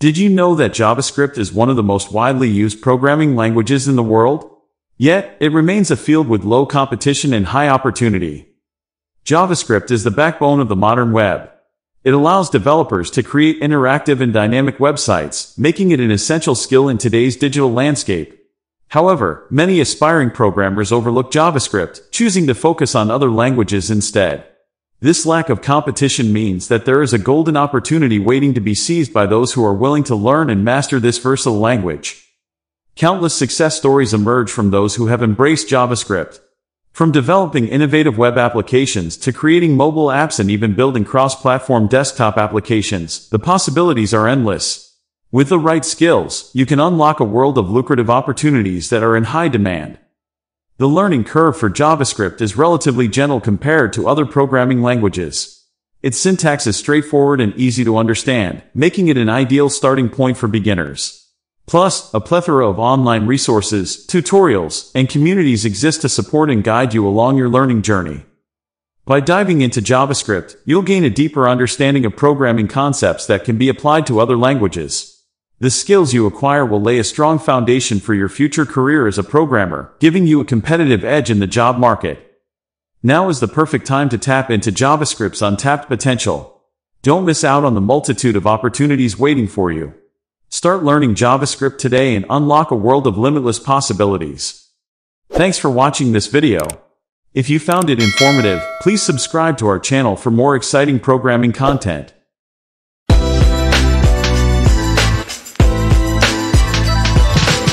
Did you know that JavaScript is one of the most widely used programming languages in the world? Yet, it remains a field with low competition and high opportunity. JavaScript is the backbone of the modern web. It allows developers to create interactive and dynamic websites, making it an essential skill in today's digital landscape. However, many aspiring programmers overlook JavaScript, choosing to focus on other languages instead. This lack of competition means that there is a golden opportunity waiting to be seized by those who are willing to learn and master this versatile language. Countless success stories emerge from those who have embraced JavaScript. From developing innovative web applications to creating mobile apps and even building cross-platform desktop applications, the possibilities are endless. With the right skills, you can unlock a world of lucrative opportunities that are in high demand. The learning curve for JavaScript is relatively gentle compared to other programming languages. Its syntax is straightforward and easy to understand, making it an ideal starting point for beginners. Plus, a plethora of online resources, tutorials, and communities exist to support and guide you along your learning journey. By diving into JavaScript, you'll gain a deeper understanding of programming concepts that can be applied to other languages. The skills you acquire will lay a strong foundation for your future career as a programmer, giving you a competitive edge in the job market. Now is the perfect time to tap into JavaScript's untapped potential. Don't miss out on the multitude of opportunities waiting for you. Start learning JavaScript today and unlock a world of limitless possibilities. Thanks for watching this video. If you found it informative, please subscribe to our channel for more exciting programming content.